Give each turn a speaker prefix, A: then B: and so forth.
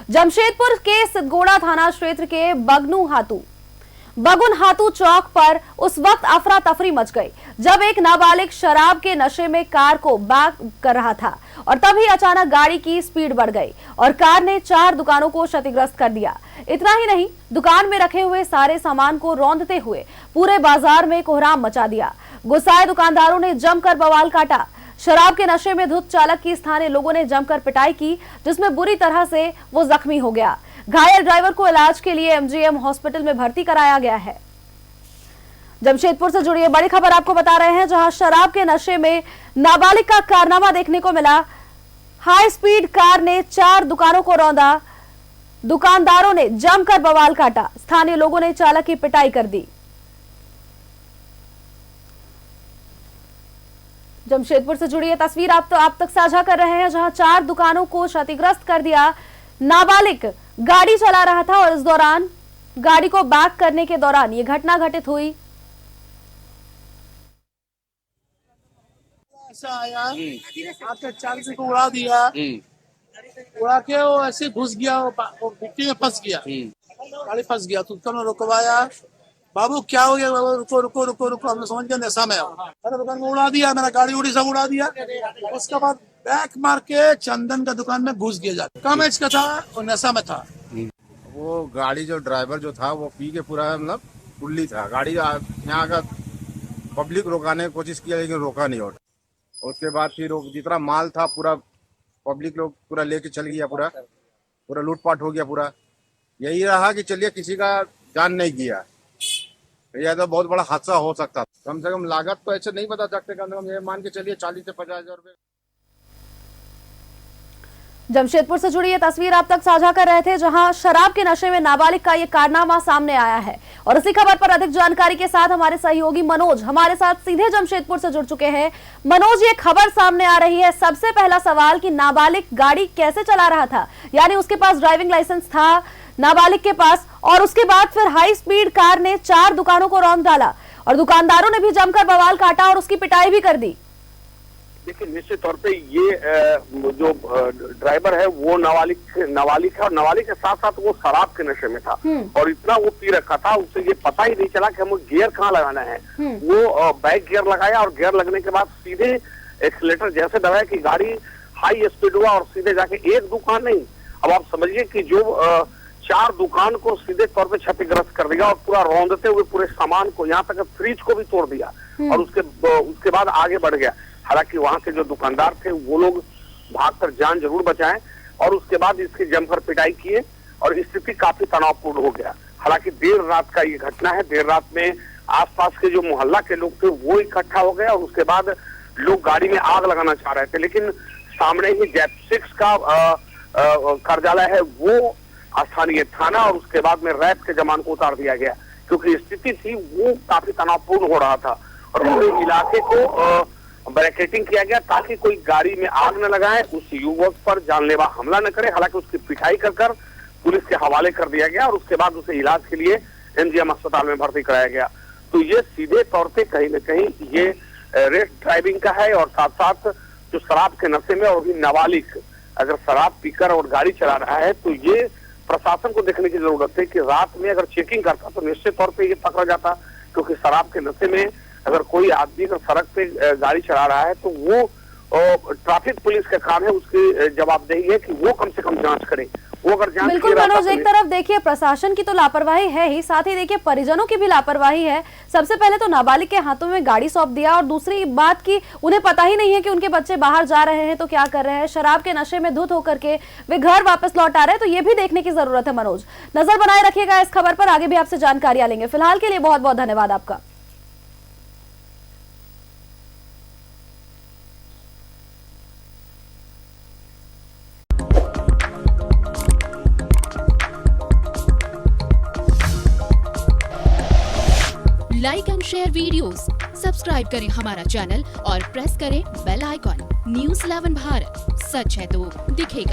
A: जमशेदपुर के सिद्धगोड़ा थाना क्षेत्र के बगुन हातू चौक पर उस वक्त अफरा तफरी मच गई जब एक नाबालिग शराब के नशे में कार को बैक कर रहा था और तभी अचानक गाड़ी की स्पीड बढ़ गई और कार ने 4 दुकानों को क्षतिग्रस्त कर दिया। इतना ही नहीं, दुकान में रखे हुए सारे सामान को रौंदते हुए पूरे बाजार में कोहराम मचा दिया। गुस्साए दुकानदारों ने जमकर बवाल काटा। शराब के नशे में धुत चालक की स्थानीय लोगों ने जमकर पिटाई की, जिसमें बुरी तरह से वो जख्मी हो गया। घायल ड्राइवर को इलाज के लिए एमजीएम हॉस्पिटल में भर्ती कराया गया है। जमशेदपुर से जुड़ी बड़ी खबर आपको बता रहे हैं, जहां शराब के नशे में नाबालिग का कारनामा देखने को मिला। हाई स्पीड कार ने 4 दुकानों को रौंदा। दुकानदारों ने जमकर बवाल काटा। स्थानीय लोगों ने चालक की पिटाई कर दी। जमशेदपुर से जुड़ी तस्वीर आप तक साझा कर रहे हैं, जहां 4 दुकानों को क्षतिग्रस्त कर दिया। नाबालिग गाड़ी चला रहा था और इस दौरान गाड़ी को बैक करने के दौरान ये घटना घटित हुई।
B: ऐसा आया, आके चालक को उड़ा दिया, उड़ा के वो ऐसे घुस गया, वो मिट्टी में फंस गया, गाड़ी फंस गया। तो उसका रुकवाया, बाबू क्या हो गया, बाबू रुको रुको रुको रुको। हमने समझ गया नशा में। मैंने दुकान में उड़ा दिया, मेरा गाड़ी उड़ी सब उड़ा दिया। उसके बाद बैक मार के चंदन का दुकान में घुस गया। कम एज का था और नशा में था।
C: वो गाड़ी जो ड्राइवर जो था वो पी के पूरा मतलब उल्ली था। गाड़ी यहाँ का पब्लिक रोकाने की कोशिश किया लेकिन रोका नहीं। और उसके बाद फिर जितना माल था पूरा पब्लिक लोग पूरा लेके चल गया, पूरा लूटपाट हो गया। पूरा यही रहा कि चलिए किसी का जान नहीं गया, यह तो बहुत बड़ा हादसा हो सकता। कम से कम लागत तो ऐसे नहीं बता सकते, कम से कम ये मान के चलिए 40 से 50 हजार रुपए।
A: जमशेदपुर से जुड़ी ये तस्वीर आप तक साझा कर रहे थे, जहां शराब के नशे में नाबालिग का ये कारनामा सामने आया है। और इसी खबर पर अधिक जानकारी के साथ हमारे सहयोगी मनोज हमारे साथ सीधे जमशेदपुर से जुड़ चुके हैं। मनोज, ये खबर सामने आ रही है, सबसे पहला सवाल कि नाबालिग गाड़ी कैसे चला रहा था? यानी उसके पास ड्राइविंग लाइसेंस था नाबालिग के पास, और उसके बाद फिर हाई स्पीड कार ने 4 दुकानों को रौंद डाला और दुकानदारों ने भी जमकर बवाल काटा और उसकी पिटाई भी कर दी।
D: देखिए, निश्चित तौर पे ये जो ड्राइवर है वो नाबालिग है और नाबालिग के साथ साथ वो शराब के नशे में था और इतना वो पी रखा था, उससे ये पता ही नहीं चला कि हमें गियर कहाँ लगाना है। वो बैक गियर लगाया और गियर लगने के बाद सीधे एक्सीलेटर जैसे दबाया कि गाड़ी हाई स्पीड हुआ और सीधे जाके एक दुकान नहीं, अब आप समझिए कि जो 4 दुकान को सीधे तौर पे क्षतिग्रस्त कर दिया और पूरा रौंदते हुए पूरे सामान को, यहाँ तक फ्रिज को भी तोड़ दिया और उसके बाद आगे बढ़ गया। हालांकि वहां के जो दुकानदार थे वो लोग भागकर जान जरूर बचाएं और उसके बाद इसकी जमकर पिटाई किए और स्थिति काफी तनावपूर्ण हो गया। हालांकि देर रात का ये घटना है। देर रात में आसपास के जो मोहल्ला के लोग थे वो इकट्ठा हो गए और उसके बाद लोग गाड़ी में आग लगाना चाह रहे थे, लेकिन सामने ही जैप-6 का कार्यालय है, वो स्थानीय थाना और उसके बाद में रैप के जवान को उतार दिया गया, क्योंकि स्थिति थी वो काफी तनावपूर्ण हो रहा था और पूरे इलाके को बैरिकेडिंग किया गया ताकि कोई गाड़ी में आग न लगाए, उस युवक पर जानलेवा हमला न करे। हालांकि उसकी पिटाई कर पुलिस के हवाले कर दिया गया और उसके बाद उसे इलाज के लिए एमजीएम अस्पताल में भर्ती कराया गया। तो ये सीधे तौर पे कहीं न कहीं ये रेस ड्राइविंग का है और साथ साथ जो शराब के नशे में और भी नाबालिग अगर शराब पीकर और गाड़ी चला रहा है तो ये प्रशासन को देखने की जरूरत है कि रात में अगर चेकिंग करता तो निश्चित तौर पे ये पकड़ा जाता, क्योंकि शराब के नशे में अगर कोई आदमी अगर सड़क पे गाड़ी चला रहा है तो वो ट्रैफिक पुलिस का काम है, उसकी जवाबदेही है कि वो कम से कम जांच करे। वो अगर जांच
A: बिल्कुल मनोज, एक तरफ देखिए प्रशासन की तो लापरवाही है ही, साथ ही देखिए परिजनों की भी लापरवाही है। सबसे पहले तो नाबालिग के हाथों में गाड़ी सौंप दिया और दूसरी बात की उन्हें पता ही नहीं है कि उनके बच्चे बाहर जा रहे हैं तो क्या कर रहे हैं। शराब के नशे में धुत होकर के वे घर वापस लौट आ रहे हैं, तो ये भी देखने की जरूरत है। मनोज, नजर बनाए रखिएगा इस खबर पर, आगे भी आपसे जानकारियां लेंगे। फिलहाल के लिए बहुत बहुत धन्यवाद आपका।
E: Like and share videos, subscribe करें हमारा चैनल और प्रेस करें बेल आइकॉन। न्यूज़ 11 भारत, सच है तो दिखेगा।